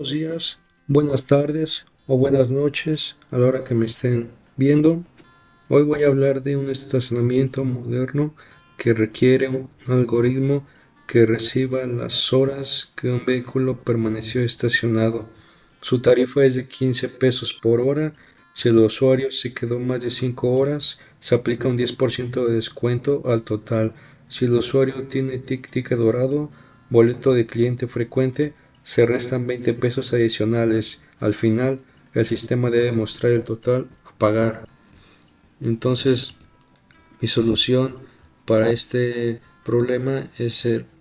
Buenos días, buenas tardes o buenas noches a la hora que me estén viendo. Hoy voy a hablar de un estacionamiento moderno que requiere un algoritmo que reciba las horas que un vehículo permaneció estacionado. Su tarifa es de 15 pesos por hora. Si el usuario se quedó más de 5 horas, se aplica un 10% de descuento al total. Si el usuario tiene ticket dorado, boleto de cliente frecuente, se restan 20 pesos adicionales. Al final, el sistema debe mostrar el total a pagar. Entonces, mi solución para este problema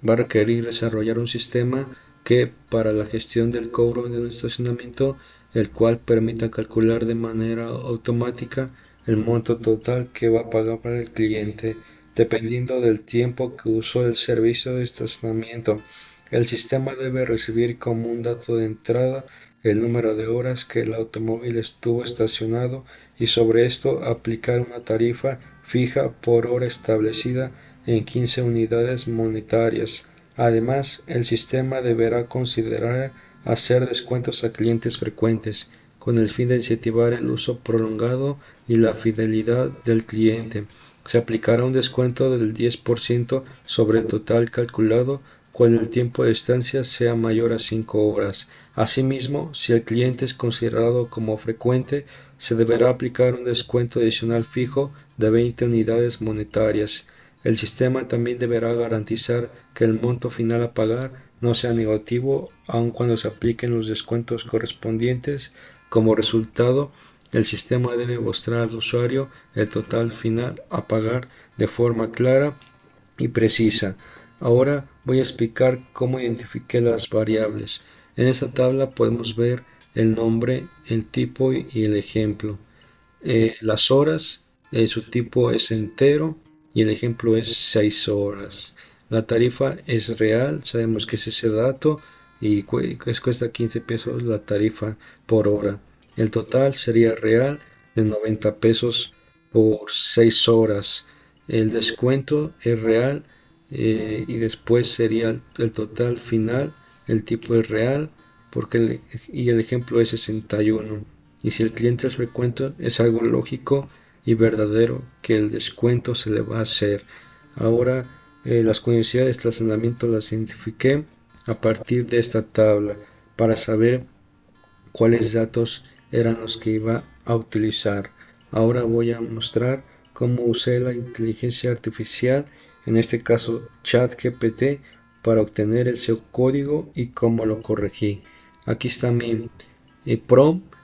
va a requerir desarrollar un sistema que para la gestión del cobro de un estacionamiento, el cual permita calcular de manera automática el monto total que va a pagar para el cliente, dependiendo del tiempo que usó el servicio de estacionamiento. El sistema debe recibir como un dato de entrada el número de horas que el automóvil estuvo estacionado y sobre esto aplicar una tarifa fija por hora establecida en 15 unidades monetarias. Además, el sistema deberá considerar hacer descuentos a clientes frecuentes, con el fin de incentivar el uso prolongado y la fidelidad del cliente. Se aplicará un descuento del 10% sobre el total calculado cuando el tiempo de estancia sea mayor a 5 horas. Asimismo, si el cliente es considerado como frecuente, se deberá aplicar un descuento adicional fijo de 20 unidades monetarias. El sistema también deberá garantizar que el monto final a pagar no sea negativo aun cuando se apliquen los descuentos correspondientes. Como resultado, el sistema debe mostrar al usuario el total final a pagar de forma clara y precisa. Ahora voy a explicar cómo identifiqué las variables. En esta tabla podemos ver el nombre, el tipo y el ejemplo. Las horas, su tipo es entero y el ejemplo es 6 horas. La tarifa es real, sabemos que es ese dato y cuesta 15 pesos la tarifa por hora. El total sería real de 90 pesos por 6 horas. El descuento es real y después sería el total final. El tipo es real y el ejemplo es 61. Y si el cliente es frecuente, es algo lógico y verdadero que el descuento se le va a hacer. Ahora, las condiciones de estacionamiento las identifiqué a partir de esta tabla para saber cuáles datos eran los que iba a utilizar. Ahora voy a mostrar cómo usé la inteligencia artificial, en este caso ChatGPT, para obtener el código y cómo lo corregí. Aquí está mi prompt.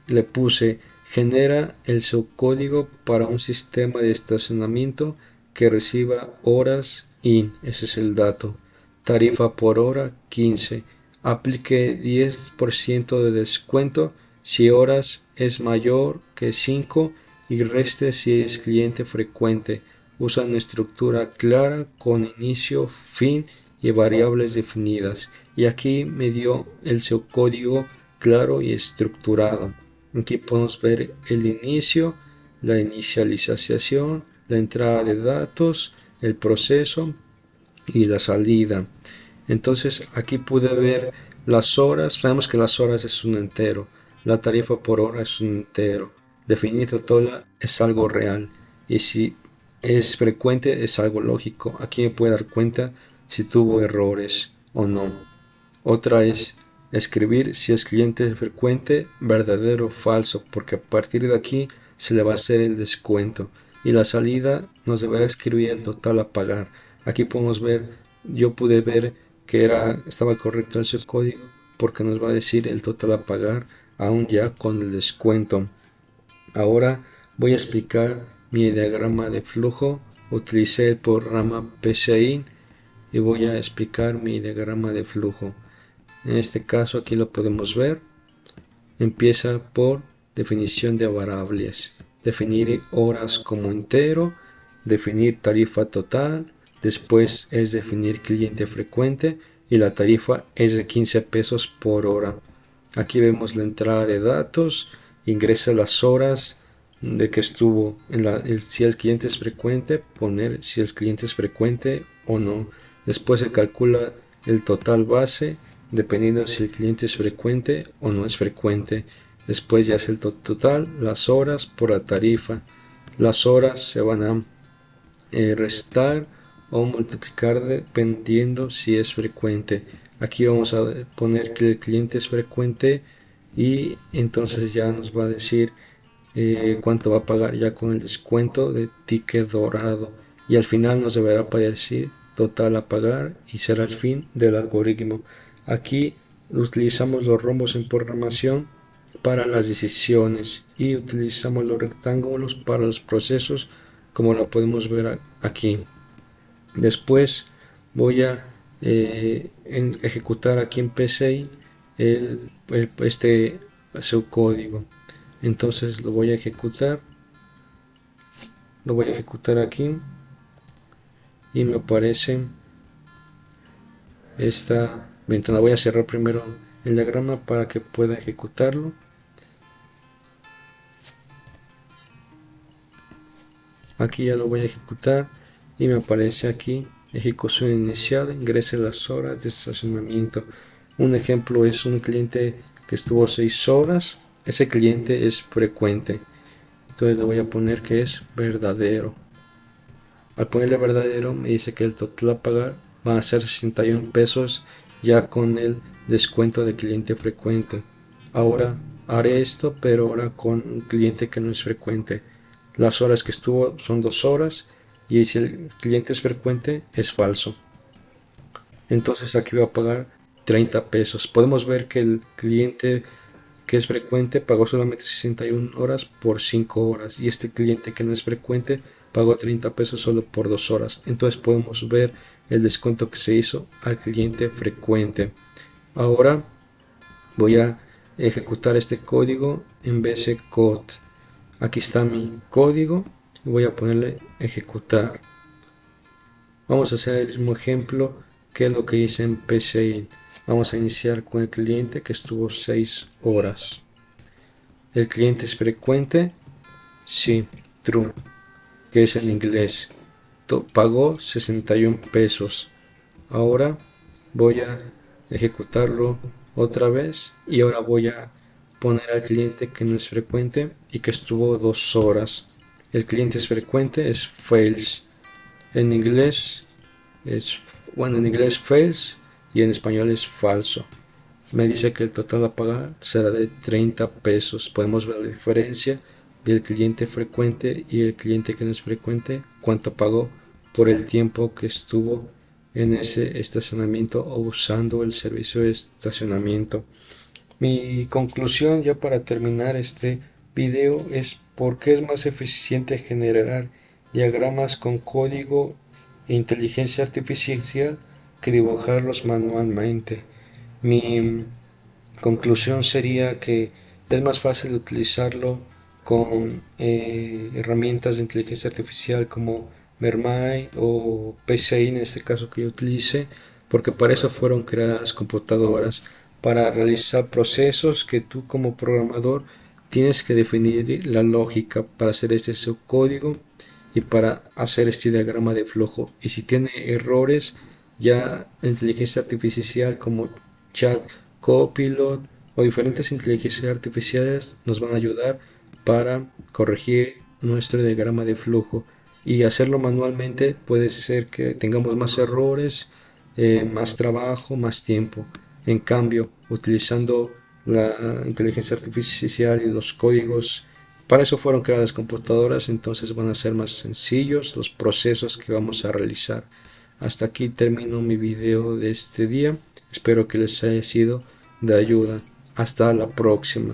Le puse genera el subcódigo para un sistema de estacionamiento que reciba horas IN, ese es el dato. Tarifa por hora 15. Aplique 10% de descuento si horas es mayor que 5 y reste si es cliente frecuente. Usa una estructura clara con inicio, fin y variables definidas. Y aquí me dio el subcódigo claro y estructurado. Aquí podemos ver el inicio, la inicialización, la entrada de datos, el proceso y la salida. Entonces aquí pude ver las horas. Sabemos que las horas es un entero, la tarifa por hora es un entero, definir total es algo real y si es frecuente es algo lógico. Aquí me puedo dar cuenta si tuvo errores o no. Otra es escribir si es cliente frecuente, verdadero o falso, porque a partir de aquí se le va a hacer el descuento. Y la salida nos deberá escribir el total a pagar. Aquí podemos ver, yo pude ver que estaba correcto ese código porque nos va a decir el total a pagar aún ya con el descuento. Ahora voy a explicar mi diagrama de flujo. Utilicé el programa PCI y voy a explicar mi diagrama de flujo. En este caso aquí lo podemos ver. Empieza por definición de variables. Definir horas como entero. Definir tarifa total. Después es definir cliente frecuente. Y la tarifa es de 15 pesos por hora. Aquí vemos la entrada de datos. Ingresa las horas de que estuvo. Si el cliente es frecuente, poner si el cliente es frecuente o no. Después se calcula el total base dependiendo si el cliente es frecuente o no es frecuente. Después ya es el total, las horas por la tarifa. Las horas se van a restar o multiplicar dependiendo si es frecuente. Aquí vamos a poner que el cliente es frecuente y entonces ya nos va a decir cuánto va a pagar ya con el descuento de ticket dorado, y al final nos deberá aparecer total a pagar y será el fin del algoritmo. Aquí utilizamos los rombos en programación para las decisiones y utilizamos los rectángulos para los procesos, como lo podemos ver aquí. Después voy a ejecutar aquí en PCI este subcódigo. Entonces lo voy a ejecutar aquí y me aparece esta ventana. Voy a cerrar primero el diagrama para que pueda ejecutarlo. Aquí ya lo voy a ejecutar y me aparece aquí ejecución iniciada, ingrese las horas de estacionamiento. Un ejemplo es un cliente que estuvo 6 horas. Ese cliente es frecuente, entonces le voy a poner que es verdadero. Al ponerle verdadero me dice que el total a pagar va a ser 61 pesos ya con el descuento de cliente frecuente. Ahora haré esto, pero ahora con un cliente que no es frecuente. Las horas que estuvo son 2 horas y si el cliente es frecuente es falso. Entonces aquí va a pagar 30 pesos. Podemos ver que el cliente que es frecuente pagó solamente 61 horas por 5 horas y este cliente que no es frecuente pagó 30 pesos solo por 2 horas. Entonces podemos ver el descuento que se hizo al cliente frecuente. Ahora voy a ejecutar este código en VS Code. Aquí está mi código y voy a ponerle ejecutar. Vamos a hacer el mismo ejemplo que lo que hice en PCI. Vamos a iniciar con el cliente que estuvo 6 horas. ¿El cliente es frecuente? Sí, true, que es en inglés. Pagó 61 pesos. Ahora voy a ejecutarlo otra vez y ahora voy a poner al cliente que no es frecuente y que estuvo 2 horas. El cliente es frecuente, es fails. En inglés fails y en español es falso. Me dice que el total a pagar será de 30 pesos. Podemos ver la diferencia del cliente frecuente y el cliente que no es frecuente, cuánto pagó por el tiempo que estuvo en ese estacionamiento o usando el servicio de estacionamiento. Mi conclusión ya para terminar este video es por qué es más eficiente generar diagramas con código e inteligencia artificial que dibujarlos manualmente. Mi conclusión sería que es más fácil utilizarlo con herramientas de inteligencia artificial como Mermai o PCI en este caso que yo utilice, porque para eso fueron creadas computadoras, para realizar procesos que tú como programador tienes que definir la lógica para hacer este subcódigo y para hacer este diagrama de flujo. Y si tiene errores, ya la inteligencia artificial como Chat Copilot o diferentes inteligencias artificiales nos van a ayudar para corregir nuestro diagrama de flujo. Y hacerlo manualmente puede ser que tengamos más errores, más trabajo, más tiempo. En cambio, utilizando la inteligencia artificial y los códigos, para eso fueron creadas computadoras, entonces van a ser más sencillos los procesos que vamos a realizar. Hasta aquí termino mi video de este día. Espero que les haya sido de ayuda. Hasta la próxima.